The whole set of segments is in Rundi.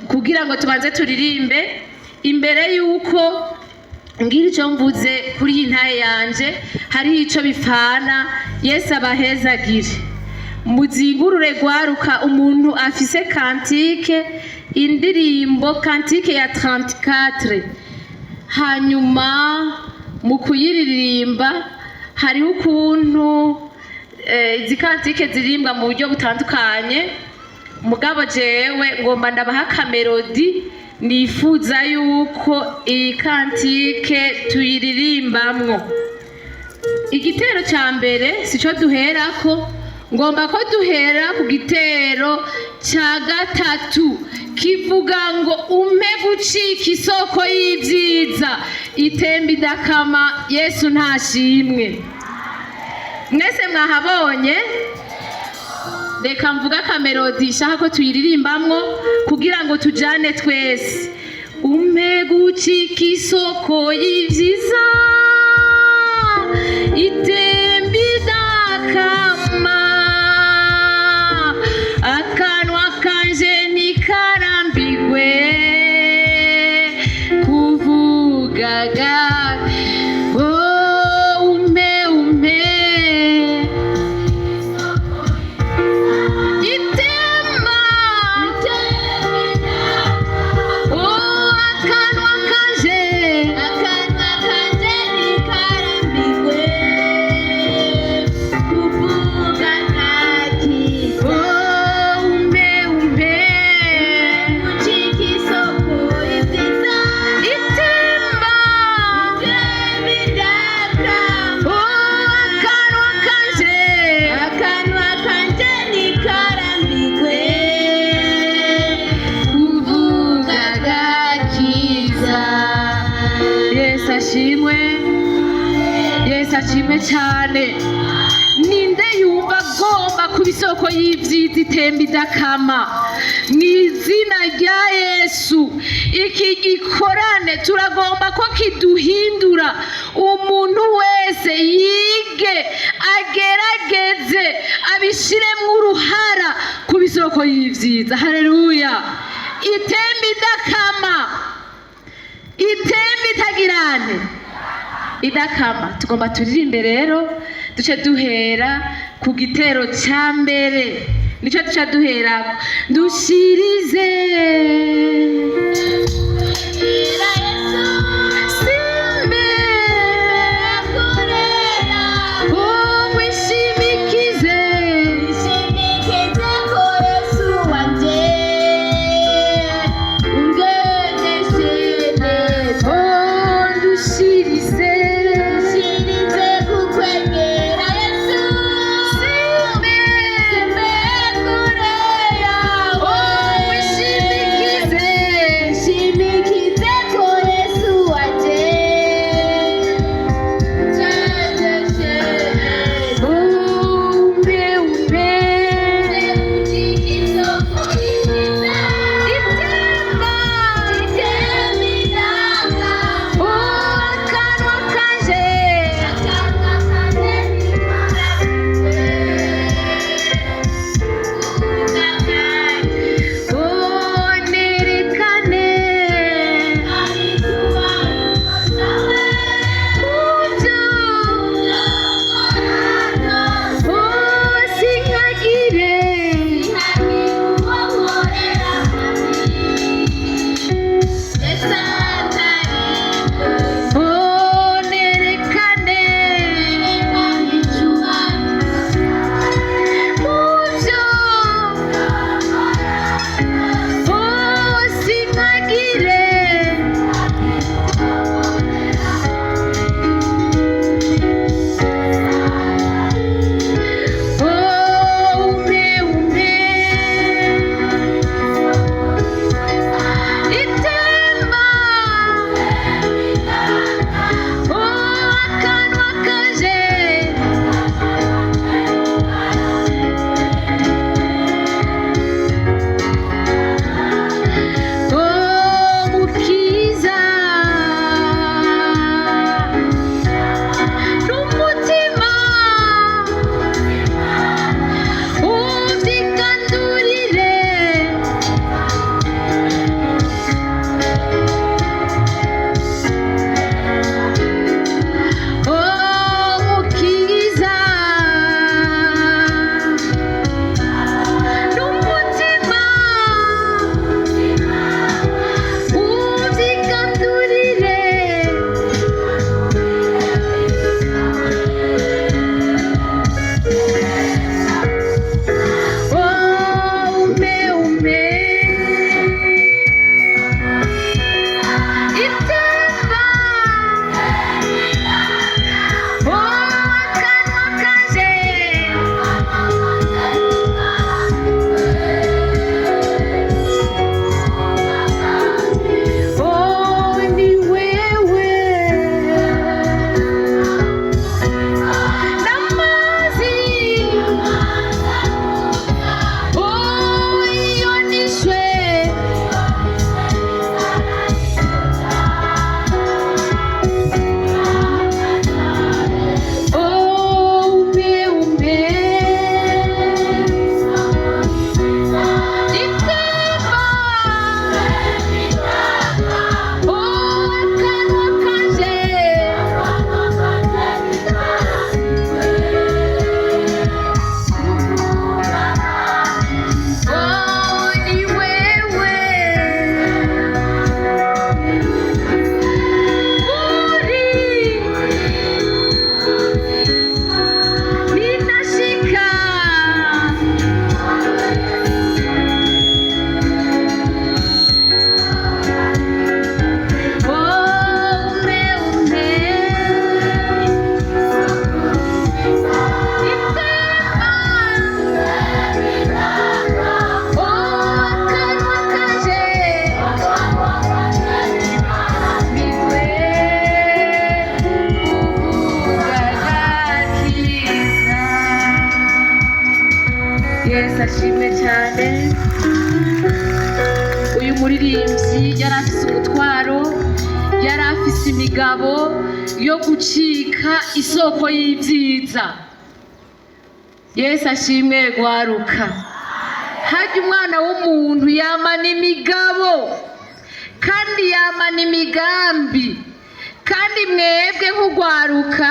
kugira ngo tubanze turirimbe imbere yuko ngira icyo mvuze kuri iyi ntaye yanje hariho icyo bipfana. Yesu abahezagire, muzingurure gwaruka umuntu afise kantike, indirimbo kantike ya 34, hanyuma mu kuyiririmba hariho ukuntu izi kantike zirimbwa mu buryo butandukanye, mugabo jewe ngomba ndabaha akamelodi nifuza yuko iyi kantike tuyiririmbamwo. Igitero cya mbere sico duherako, ngomba ko duhera ku gitero cya gatatu kivuga ngo umpe gucika isoko y'ibyiza itemba idakama. Yesu ntashimwe. Mwese mwahabonye? Reka mvuga akamelodi shaka ko tuyiririmbamwo kugira ngo tujane twese. Umpe gucika isoko y'ibyiza itemba idakama, akanwa kanje ntikarambirwe kuvugaga. Yesu ashimwe cyane. Ninde yumva agomba kuba isoko y'ibyiza itemba idakama? Mu izina rya Yesu iki gikorane turagomba ko kiduhindura. Umuntu wese yige, agerageze, abishiremo uruhara kuba isoko y'ibyiza. Haleluya. Itemba idakama, itemba itagirane idakama. Tugomba turirimbe rero, duce duhera ku gitero cya mbere, nicyo duca duhera dushirize muririmbyi yari afise umutwaro, yari afise imigabo yo gucika isoko y'ivyiza. Yesu ashimwe gwaruka. Harya umwana w'umuntu yamana imigabo kandi yamana imigambi. Kandi mwebwe nk'ugwaruka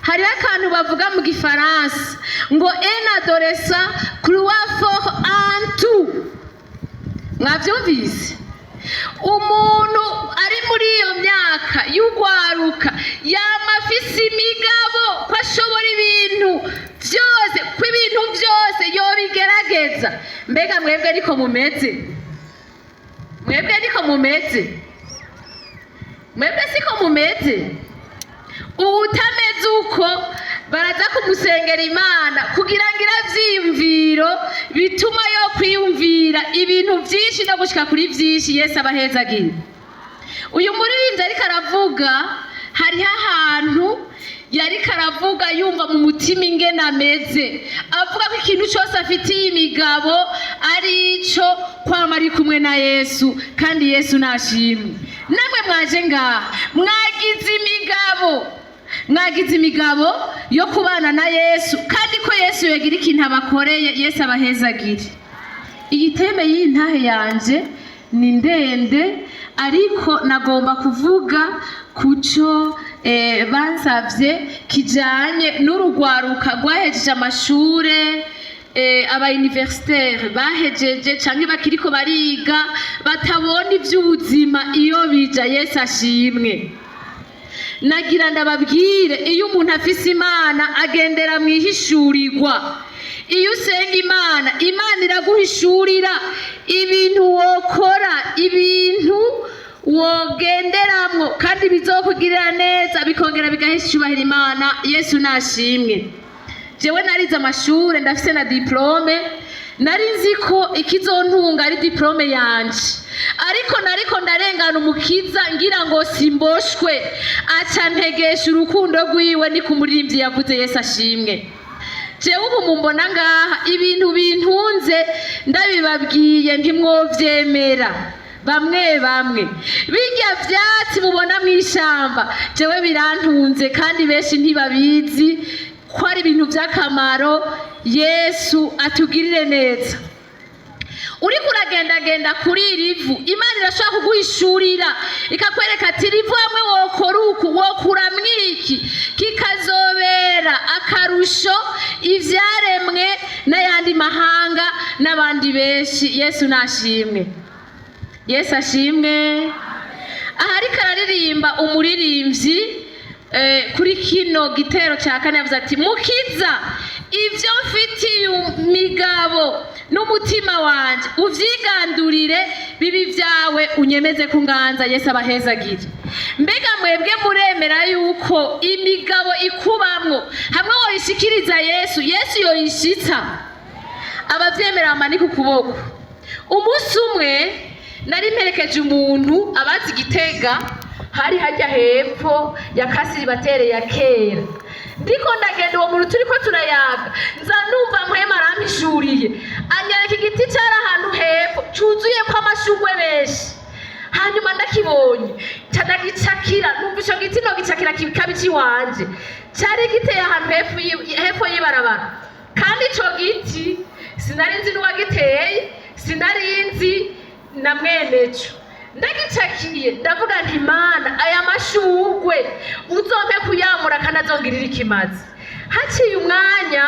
hariho akantu bavuga mu gifaransa ngo un adolescent croit fort en tout. Mwavyumvise? Umuntu ari muri iyo myaka y'ugwaruka yama afise imigabo ko ashobora ibintu vyose, ko ibintu vyose yobigerageza. Mbega mwebwe niko mumeze? Mwebwe niko mumeze? Mwebwe siko mumeze? Utameze uko baraza kumusengera Imana kugira ngo iravyiyumviro bituma yo kwiyumvira ibintu vyinshi no gushika kuri vyinshi. Yesu abahezagira. Uyu muririmbyi ariko aravuga, hariho ahantu yariko aravuga yumva mu mutima ingene ameze, avuga ko ikintu cyose afitiye imigabo ari ico kwama ari kumwe na Yesu, kandi Yesu nashimwe. Namwe mwaje ngaha mwagize imigabo yo kubana na Yesu, kandi ko Yesu yagira ikintu abakoreye. Yesu abahezagire. Iyi teme y'intahe yanje ni ndende, ariko nagomba kuvuga kuco bansavye kijanye n'urugwaruka rwahejeje amashure, aba universitaire bahejeje canke bakiriko bariga batabona ivy'ubuzima iyo bija. Yesu ashimwe. Nagira ndababwire, iyo umuntu afise Imana agendera mwihishurirwa. Iyo usenga Imana, Imana iraguhishurira ibintu wokora, ibintu wogenderamwo, kandi bizokugirira neza bikongera bigahishubahira Imana. Yesu nashimwe. Jewe narize amashure, ndafise na diplome. Nari nzi ko ikizontunga ari diplome yanje, ariko ndarengana umukiza ngira ngo simboshwe, aca ntegesha urukundo rwiwe. ni ku muririmbyi yavuze. Yesu ashimwe. Jewe ubu mumbona ngaha, ibintu bintunze ndabibabwiye ntimwovyemera. Bamwe birya vyatsi mubona mw'ishamba, jewe birantunze, kandi benshi ntibabizi ko ari ibintu vy'akamaro. Yesu atugirire neza. Uriko uragendagenda kuri irivu, Imana irashobora kuguhishurira ikakwereka ati rivu hamwe wokora uku, wokuramwo iki, kikazobera akarusho ivyaremwe n'ayandi mahanga n'abandi benshi. Yesu nashimwe. Yesu ashimwe. Aha ariko araririmba umuririmbyi kuri kino gitero ca kane yavuze ati, mukiza ivyo mfitiye imigabo n'umutima wanje uvyigandurire, bibi vyawe unyemeze kunganza. Yesu abahezagire. Mbega mwebwe muremera yuko imigabo ikubamwo hamwe woyishikiriza Yesu, Yesu yoyishitsa? Abavyemera bamanika ukuboko. Umunsi umwe nari mperekeje umuntu, abazi Gitega hari hajya hepfo ya kasiri batere ya kera. Ndiko ndagenda uwo muntu turiko turayaga, nza numva mpwema arampishuriye, anyereka igiti cyari ahantu hepfo cuzuye ko amashugwe benshi. Hanyuma ndakibonye ndagicakira, numva ico giti no gicakira kikabici wanje. Cyari giteye ahantu hepfo y'ibarabara, kandi ico giti sinari nzi n'uwagiteye, sinari nzi na mweneco. Ndagicakiye ndavuga nti, Mana, aya mashugwe uzompe kuyamura kandi azongirira ikimazi. Haciye umwanya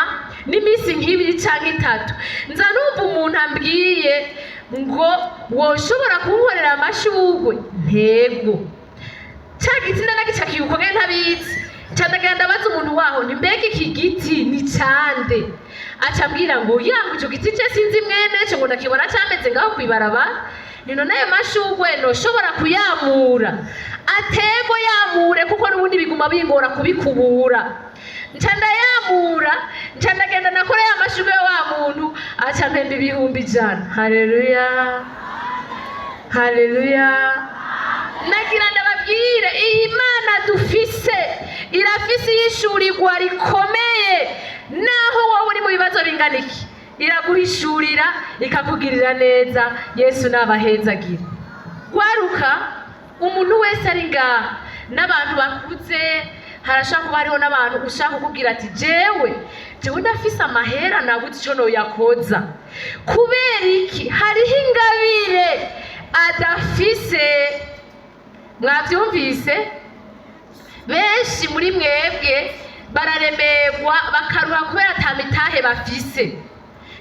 n'imisi nk'ibiri canke itatu, nza numva umuntu ambwiye ngo woshobora kunkorera amashugwe. Ntego ca giti ndanagicakiye uko ngene ntabizi, ca ndagenda baza umuntu waho nti, mbega iki giti ni cande? Aca ambwira ngo yangu ico giti ce sinzi mweneco, ngo ndakibona cameze ngaho kwibarabara. Nino nayo mashugwe noshobora kuyamura? Atego yamure, kuko n'ubundi biguma bingora kubikubura. Nca ndayamura, nca ndagenda nakora ya mashugwe wa muntu, aca mpemba 100. Haleluya, haleluya. Nagira ndababwire, iyi Mana dufise irafise yishurirwa rikomeye, naho wowe uri mu bibazo bingana iki iraguhishurira ikakugirira neza. Yesu nabahezagire. kwaruka umuntu wese ari ngaha n'abantu bakuze, harashaka kuba hariho n'abantu ushaka kukubwira ati jewe ndafise amahera nabuze ico noyakoza. Kubera iki? Hariho ingabire adafise. Mwavyumvise? Benshi muri mwebwe bararemerwa bakaruha kubera atamitahe bafise.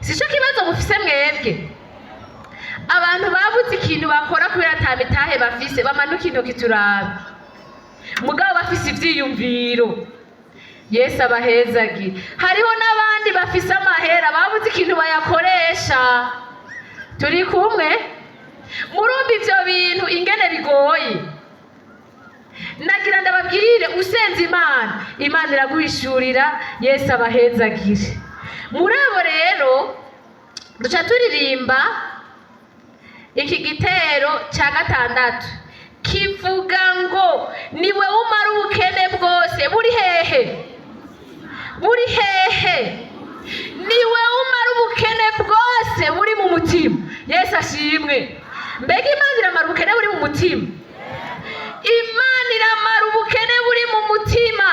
Sico kibazo mufise mwebwe? Abantu babuze ikintu bakora kubera atamitahe bafise bamanuka intoki turabe. Mugabo bafise ivyiyumviro. Yesu abahezagire. Hariho n'abandi bafise amahera babuze ikintu bayakoresha. Turi kumwe? Murumva ivyo bintu ingene bigoye. Nagira ndababwire usenze Imana iraguhishurira. Yesu abahezagire. Murabo rero duca turirimba iki gitero ca gatandatu kivuga ngo niwe umara ubukene bwose. Buri hehe? Buri hehe? Niwe umara ubukene bwose buri mu mutima. Yesu ashimwe. Mbega Imana iramara ubukene buri mu mutima? Imana iramara ubukene buri mu mutima.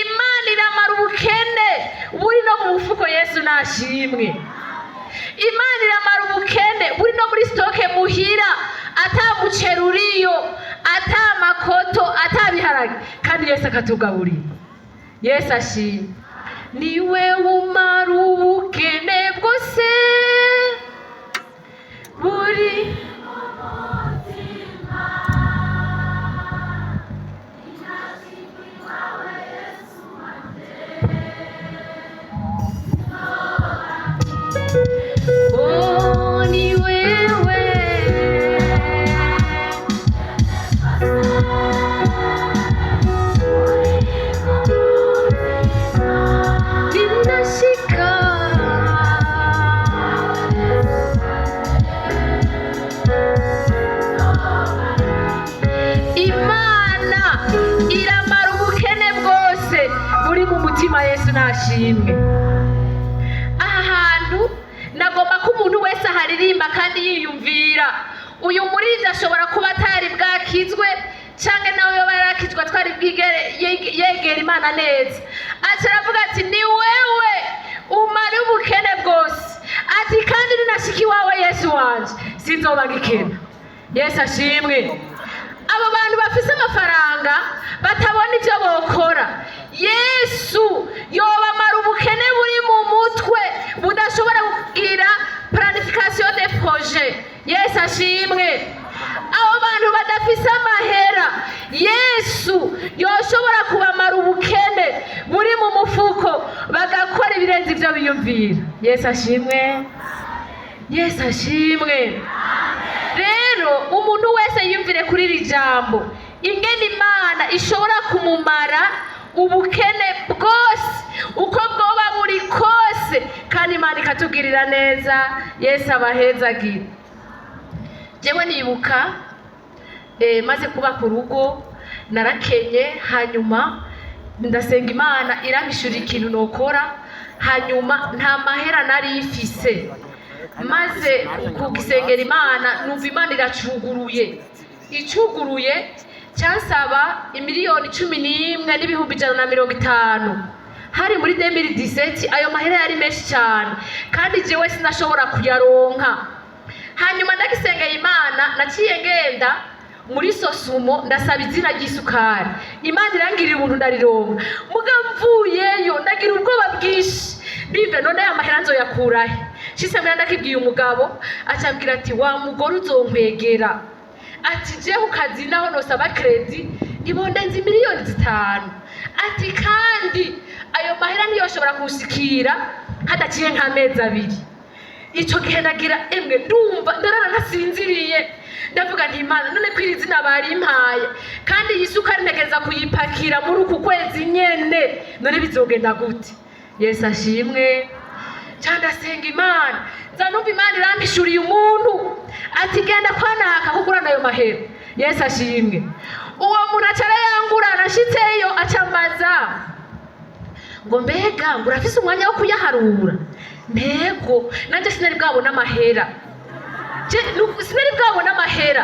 Imana iramara ubukene buri no mu mufuko. Yesu nashimwe. Imana iramara ubukene buri no muri stoke muhira, atamuceri uriyo, atamakoto, atabiharage, kandi Yesu akatugaburira. Yesu ashimwe. Niwe umara ubukene bwose buri Yesu nashimwe. Aha hantu nagomba ko umuntu wese aharirimba kandi yiyumvira. Uyu murindi ashobora kuba atari bwakizwe canke nawe yoba yarakizwe twari bwigere yegera Imana neza. Aravuga ati ni wewe umara ubukene bwose. Ati kandi ninashiki wawe Yesu wanje sinzoba ngikena. Yesu ashimwe. Abo bantu bafise amafaranga batabona ivyo bokora, Yesu yobamara ubukene buri mu mutwe budashobora kugira planification de projet. Yesu ashimwe. Abo bantu badafise amahera, Yesu yoshobora kubamara ubukene buri mu mufuko bagakora ibirenze ivyo biyumvira. Yesu ashimwe. Yesu ashimwe. Rero umuntu wese yumvire kuri iri jambo ingene Imana ishobora kumumara ubukene bwose uko bwoba buri kose, kandi Imana ikatugirira neza. Yesu abahezagire. Jewe nibuka maze kuba ku rugo narakenye, hanyuma ndasenga Imana irangishurira ikintu nokora, hanyuma nta mahera nari ifise. Maze kugisengera Imana numva Imana iracuguruye. Icuguruye cyansaba imiliyoni 11 n'ibihumbi 150. Hari muri 2017. Ayo mahera yari menshi cyane kandi jewe sinashobora kuyaronka. Hanyuma ndagisengera Imana, naciye ngenda muri Sosumo ndasaba izina ry'isukari. Imana irangirira ubuntu ndarironka. Mugamvuyeyo ndagira ubwoba bwinshi. Bive none ya mahera nzoyakurahe? Shisemera ndakibwiye umugabo, acambwira ati wa mugore uzonkwegera. Ati je ukazi naho nosaba credit ntibondenze miliyoni 5. Ati kandi ayo mahera niyoshobora kushikira hadaciye nk'amezi 2. Ico gihe nagira emwe ndumva ndarara ntasinziriye. Ndavuga nti Imana none kwiri izina bari impaye kandi yisukari ntegeza kuyipakira muri uku kwezi nyene, none bizogenda gute? Yesu ashimwe. Cyanda senga Imana, nzanumva Imana irambishuriye umuntu ati genda kwanaka kugura nayo mahera. Yesu ashimwe. Uwo muntu acara yangura arashitseyo acambaza ngo mbega ngurafise umwanya wo kuyaharura? Ntego nanje sinari bwabona amahera. Sinari bwabona amahera.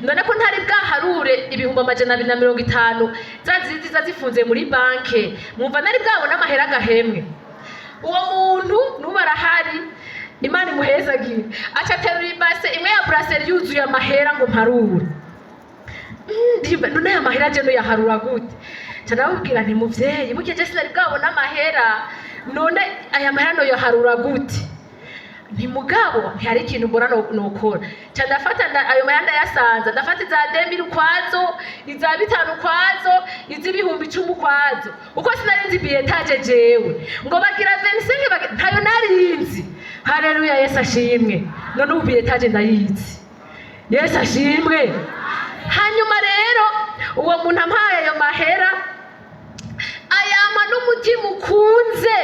none ko ntari bwaharure ibihumbi 250 ziza zifunze muri banke, mwumva nari bwabona amahera agahemwe. Uwo muntu nuba arahari, Imana imuhezagire, aca aterura ibase imwe ya brasserie yuzuye amahera ngo mparure. None aya mahera je no yaharura gute? Canabubwira nti muvyeyi, burya je sinari bwabona amahera, none aya mahera no yaharura gute? Nti mugabo ntihari ikintu mbona nokora. Ca ndafata ayo mahera ndayasanza, ndafata iza 2000 ukwazo, iza 5 ukwazo, iz'ibihumbi 10 ukwazo. Uko sinari nzi billetage jewe ngo bagira 25 ntayo narinzi. Haleluya, Yesu ashimwe. None ubu billetage ndayizi. Yesu ashimwe. Hanyuma rero uwo muntu ampaye ayo mahera ayama n'umutima ukunze.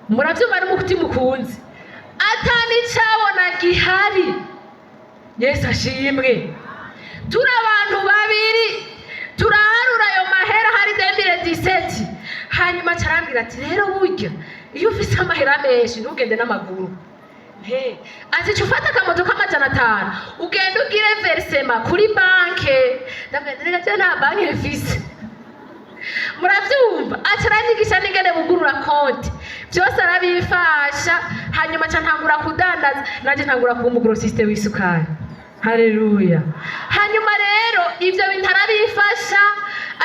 Muravyumva n'umutima ukunze, atani cabona gihari. Yesu ashimwe. Turi abantu babiri turaharura ayo mahera hari 2017. Hanyuma carambwira ati rero burya iyo ufise amahera menshi ntugende n'amaguru. Ati cufata akamoto k'500 ugenda ugire versement kuri banke. Ndabwira nti nta banke mfise. Muravyumva, acaranyigisha n'ingene bugurura konti, byose arabifasha. Hanyuma ca ntangura kudandaza, nanje ntangura kuba umugrossiste w'isukari. Haleluya. Hanyuma rero ivyo bintu arabifasha,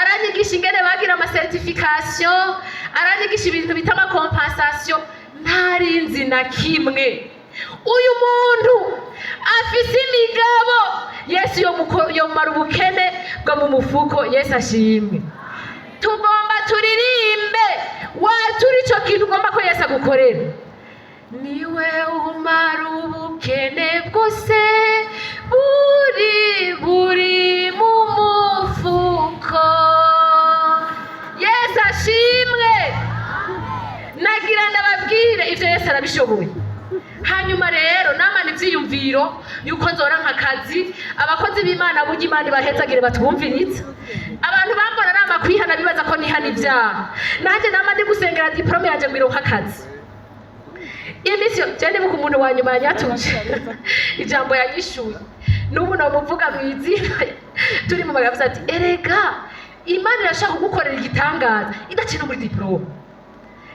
aranyigisha ingene bagira ama certification, aranyigisha ibintu bita ama compensation. Ntarinzi na kimwe. Uyu muntu afise imigabo. Yesu yomara ubukene bwo mu mufuko. Yesu ashimwe. Tugomba turirimbe waturi ico kintu ugomba ko Yesu agukorera. Niwe umara ubukene bwose buri mu mufuko. Yesu ashimwe. Nagira ndababwire ivyo Yesu arabishoboye. Hanyuma rero namana ivyiyumviro yuko nzora nk'akazi. Abakozi b'Imana burya Imana bahezagire batwumviritse. Abantu bambona nama kwihana bibaza ko nihana ibyaha. Nanje nama ndi gusengera diplome yanje ngwiro nk'akazi. Imisyo cyane buku umuntu wa nyuma yanyatuje. Ijambo yanyishuye. Nubu no muvuga mwizina. Turi mu magavuze ati erega Imana irashaka kugukorera igitangaza idakina muri diplome.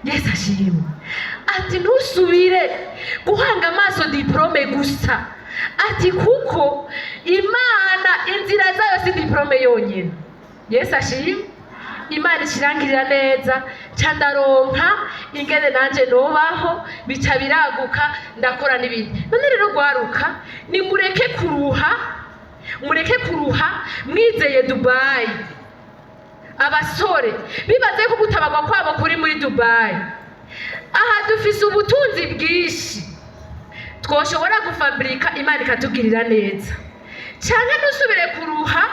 Yesu ashimwe. Ati ntusubire guhanga amaso diplome gusa. Ati kuko Imana inzira zayo si diplome yonyine. Yesu ashimwe. Imana ishirangirira neza, candaronka ingene nanje nobaho, bica biraguka, ndakora n'ibindi. None rero gwaruka ni mureke kuruha mwizeye Dubai. Abasore bibaze ko gutabagwa kwabo kuri muri Dubai. Aha dufise ubutunzi bwishi twoshobora gufabrika, Imana ikatugirira neza. Canke nusubire kuruha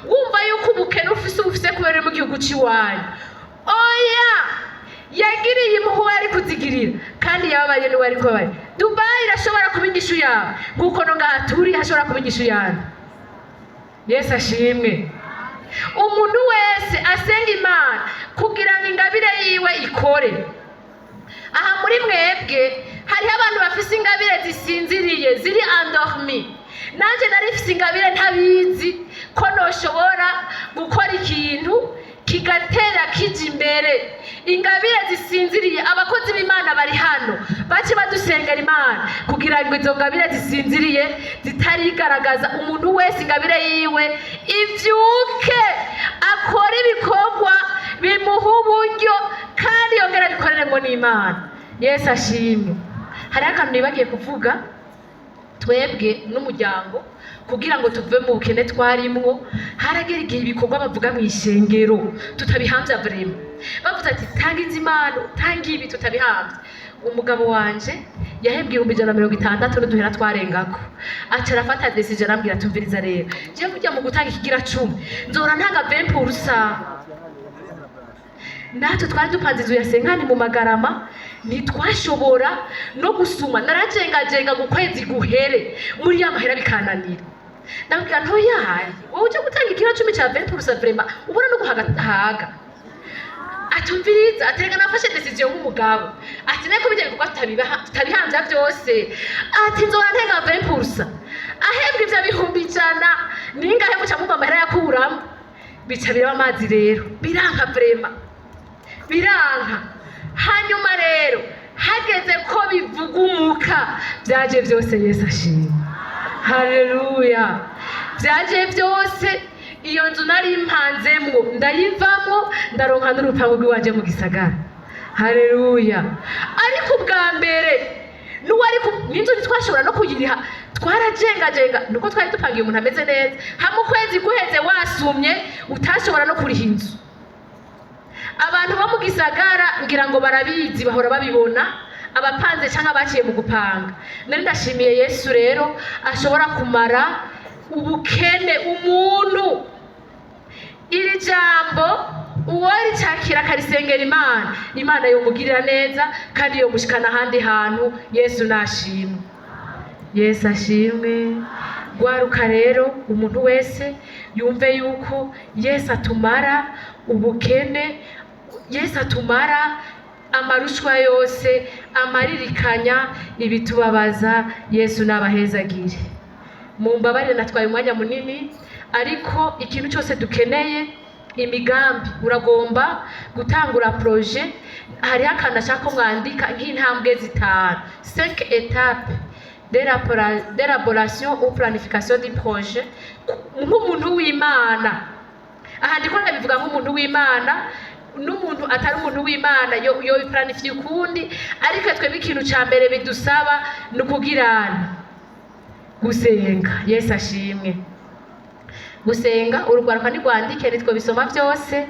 wumva yuko ubukene ufise kubera mu gihugu ciwanyu. Oya, yagiriye impuhwe ari kuzigirira kandi yababaye ni wari ko bari. Dubai irashobora kubigisha yawe nkuko no ngahaturi hashobora kubigisha yawe. Yesu ashimwe. Umuntu wese asenga Imana kugira ngo ingabire yiwe ikore. Aha muri mwebwe hari abantu bafise ingabire zisinziriye ziri endormi. Nanje narifise ingabire ntabizi ko noshobora gukora ikintu kigatera kije imbere. Ingabire zisinziriye, abakozi b'Imana bari hano baci badusengera Imana kugira ngo izo ngabire zisinziriye zitarigaragaza. Umuntu wese ingabire yiwe ivyuke akora ibikorwa bimuha uburyo kandi yongera bikoreremo n'Imana. Yesu ashimwe. Hari akantu nibagiye kuvuga, twebwe n'umuryango kugira ngo tuve mu bukene twarimwo, haragera igihe ibikorwa bavuga mu ishengero tutabihamvya vrema. Bavuze ati tanga izimano, tanga ibi, tutabihamvya. Umugabo wanje yahebwe 160 n'uduhera twarengako. Aca arafata decision arambwira tumviriza rero. Je burya mu gutanga ikigira 10 nzora ntanga 20%. Natwe twari dupanze inzu ya senkani mu Magarama, ntitwashobora no gusuma. Narajengajenga mu kwezi guhere muri ya mahera bikananira. Ndabwira nto yahaye wowe uje gutanga ikigira 10 ca 20% vrema ubona no guhaga. Atumviriza aterega nafashe decision nk'umugabo. Ati neko bijye kuko tutabihamvya byose. Ati nzora ntenga 20%. Ahebwe ivyo bihumbi 100 bica biraba amazi rero biranka vrema biranka. Hanyuma rero hageze ko bivugumuka byaje byose Yesu ashimwe. Haleluya. Byaje byose iyo nzu nari mpanzemwo ndayivamwo ndaronka n'urupangu rw'iwanje mu gisagara. Haleluya. Ariko ubwa mbere n'inzu ntitwashobora no kuyiriha, twarajengajenga nuko twari dupangiye umuntu ameze neza. Hamwe ukwezi guheze wasumye utashobora no kuriha inzu. Abantu bo mu gisagara ngira ngo barabizi, bahora babibona abapanze cyangwa baciye mu gupanga. Nari ndashimiye Yesu rero ashobora kumara ubukene umuntu. Iri jambo uwari cyakira akarisengera Imana yomugirira neza kandi yomushikana ahandi hantu. Yesu nashimwe. Yesu ashimwe. Gwaruka rero umuntu wese yumve yuko Yesu atumara ubukene, Yesu atumara amarushwa yose, amaririkanya ibitubabaza. Yesu nabahezagire. Mumbabarire natwaye umwanya munini, ariko ikintu cyose dukeneye imigambi. Uragomba gutangura projet, hari akanda shaka mwandika nk'intambwe zitanu, 5 étapes d'élaboration ou planification du projet. Nk'umuntu w'Imana, aha ndiko ndabivuga nk'umuntu w'Imana, n'umuntu atari umuntu w'Imana yo planifiye ukundi. Ariko twebwe ikintu ca mbere bidusaba n'ukugirana gusenga. Yesu ashimwe. Gusenga urugwaruka nigwandike nitwe bisoma byose.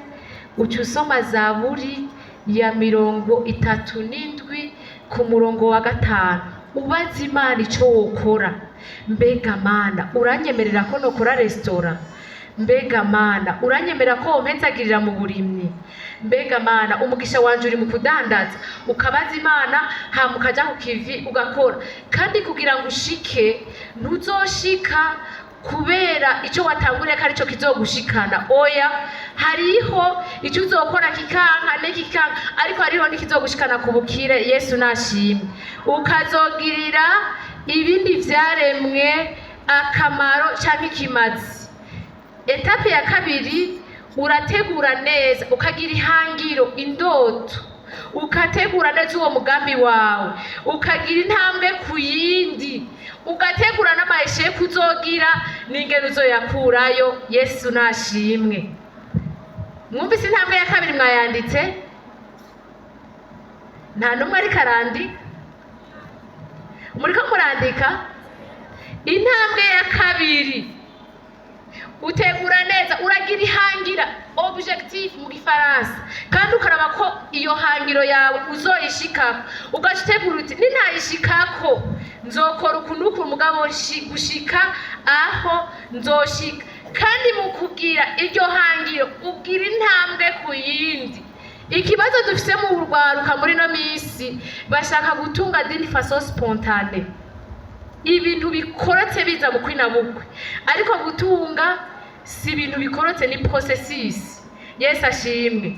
Uca usoma Zaburi ya 37 ku murongo wa 5. Ubaza Imana ico wokora. Mbega Mana, uranyemerera ko nokora restaurant? Mbega Mana, uranyemerera ko wompezagirira mu burimyi? Mbega Mana, umugisha wanje uri mu kudandaza? Ukabaza Imana hama ukaja ku kivi ugakora. Kandi kugira ngo ushike ntuzoshika kubera icyo watanguriye ko aricyo kizogushikana. Oya, hariho icyo uzokora kikanka nekikanka, ariko hariho n'ikizogushikana ku bukire. Yesu nashimwe. Ukazogirira ibindi vyaremwe akamaro cyangwa ikimazi. Etape ya kabiri, urategura neza, ukagira ihangiro, indoto, ukategura neza uwo mugambi wawe, ukagira intambwe ku yindi, ugategura n'amaeshe kuzogira n'ingero uzoyakurayo. Yesu nashimwe. Mwumvise intambwe ya kabiri mwayanditse? Nta numwe ari karandi muriko murandika? Intambwe ya kabiri, utegura neza, uragira ihangira, objectif mu gifaransa, kandi ukaraba ko iyo hangiro yawe uzoyishikako. Ugategura uti nintayishikako nzokora ukuntu mugabo gushika aho nzoshika. Kandi mu kugira iryo hangiro ugira intambwe ku yindi. Ikibazo dufise mu rwaruka muri no misi, bashaka gutunga d'une façon spontanée, ibintu bikorotse biza bukwi na bukwe. Ariko gutunga si ibintu bikorotse, ni processus. Yesu ashimwe.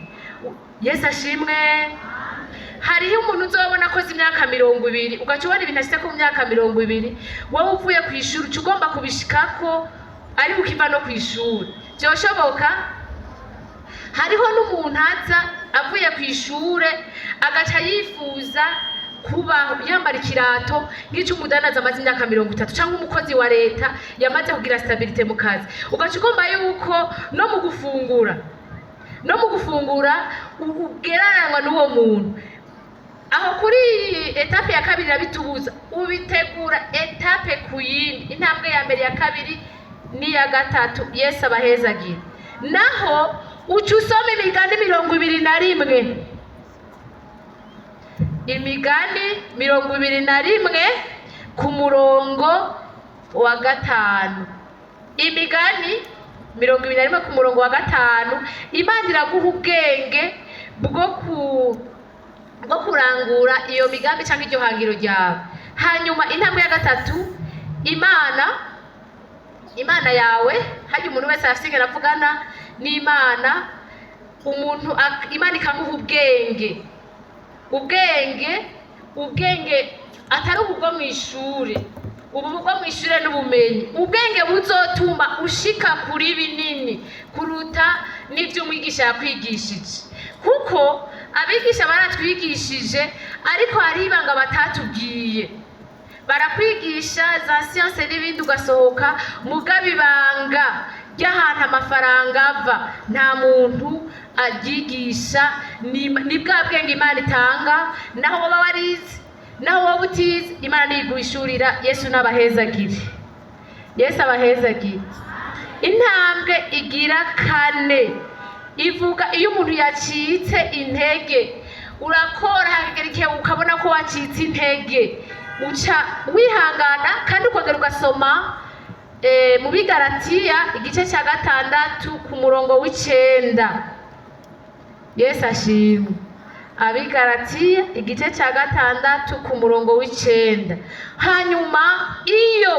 Yesu ashimwe. Hariho umuntu uzobona ko imyaka 20 ugaca ubona ibintu ashitse ku myaka 20, wowe uvuye ku ishuri ugomba kubishikako ari ukiva no ku ishuri. Byoshoboka? Hariho n'umuntu aza avuye ku ishure agaca yifuza kuba yambara ikirato nk'icyo umudanaza amaze imyaka 30, cyangwa umukozi wa leta yamaze kugira stabilité mu kazi. Ugaca ugomba yuko no mu gufungura ugereranywa n'uwo muntu. Aho kuri etape ya kabiri rabitubuza, ubitegura etape ku yindi. Intambwe ya mbere, ya kabiri n'iya gatatu. Yesu abahezagira. Naho uca usoma Imigani 21, Imigani 21 ku murongo wa 5. Imigani 21 ku murongo wa 5. Imana iraguha ubwenge bwo kurangura iyo migambi cyangwa iryo hangiro ryawe. Hanyuma intambwe ya gatatu, Imana yawe. Haje umuntu wese afite avugana n'Imana, Imana ikamuha ubwenge atari ubwo mu ishuri. Ubu bwo mu ishuri n'ubumenyi, ubwenge buzotuma ushika kuri binini, kuruta n'ibyo umwigisha yakwigishije, kuko abigisha baratwigishije ariko hari ibanga batatubwiye. Barakwigisha za siyanse n'ibindi ugasohoka mugaba ibanga ry'ahantu amafaranga ava nta muntu aryigisha. Ni bwa bwenge Imana itanga, naho waba warize naho waba utize Imana niyiguhishurira. Yesu n'abahezagire, Yesu abahezagire. Intambwe igira kane ivuga iyo umuntu yacitse intege, urakora hakigera igihe ukabona ko wacitse intege, uca wihangana kandi ukongera ugasoma mu Bigalatiya igice cya 6 ku murongo w'9. Yesu ashimwe. Abigalatiya igice cya 6 ku murongo w'9. Hanyuma iyo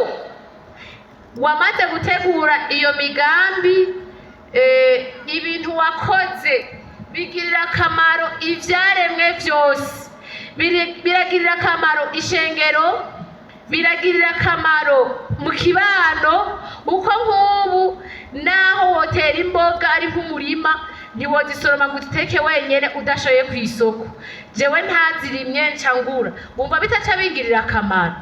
wamaze gutegura iyo migambi, ibintu wakoze bigirira akamaro ivyaremwe vyose. Biragirira akamaro ishengero, biragirira akamaro mu kibano, uko nk'ubu naho wotera imboga ari nk'umurima ntiwozisoroma ngo uziteke wenyene udashoye ku isoko. Jewe ntazirimye nca ngura, wumva bitaca bingirira akamaro?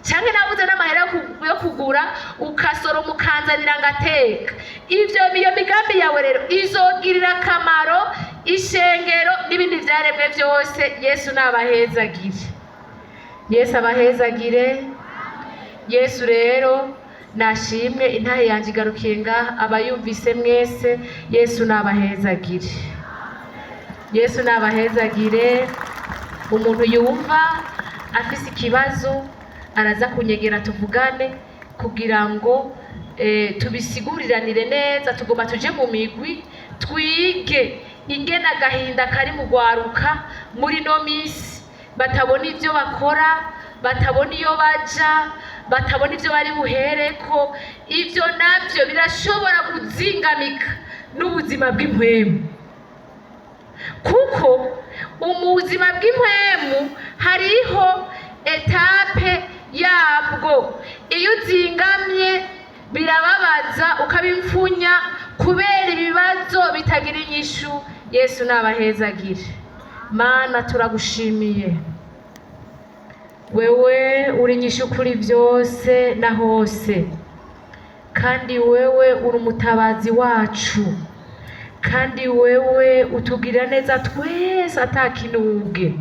Canke nabuze n'amahera yo kugura ukasoroma ukanzanira ngateka. Iyo migambi yawe rero izogirira akamaro ishengero n'ibindi vyaremwe vyose. Yesu n'abahezagire, Yesu abahezagire. Yesu rero nashimwe. Intahe yanje igarukiye ngaha, abayumvise mwese Yesu n'abahezagire, Yesu n'abahezagire. Umuntu yumva afise ikibazo araza kunyegera tuvugane kugira ngo tubisiguriranire neza. Tugomba tuje mu migwi twige ingena agahinda kari mu gwaruka muri no misi, batabona ivyo bakora, batabona iyo baja, batabona ivyo bari buhereko. Ivyo navyo birashobora kuzingamika n'ubuzima bw'impwemu, kuko ubuzima bw'impwemu hariho etape yabwo. Iyo uzingamye birababaza ukabimfunya kubera ibibazo bitagira inyishu. Yesu n'abahezagire. Mana turagushimiye, wewe uri inyishu kuri byose na hose, kandi wewe uri umutabazi wacu, kandi wewe utugirira neza twese atakinubwe.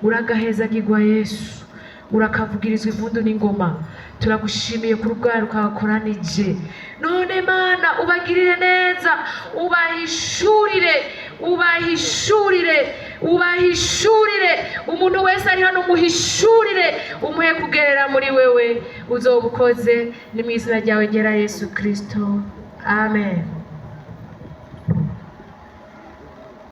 Uragahezagirwa Yesu, urakavugirizwa impundu n'ingoma. Turagushimiye kuri ubwawe ukabakoranije. None Mana ubagirire neza, ubahishurire, ubahishurire, ubahishurire. Umuntu wese ari hano umuhishurire, umuhe kugerera muri wewe. Uzobukoze ni mu izina ryawe ngera Yesu Kristo, amen.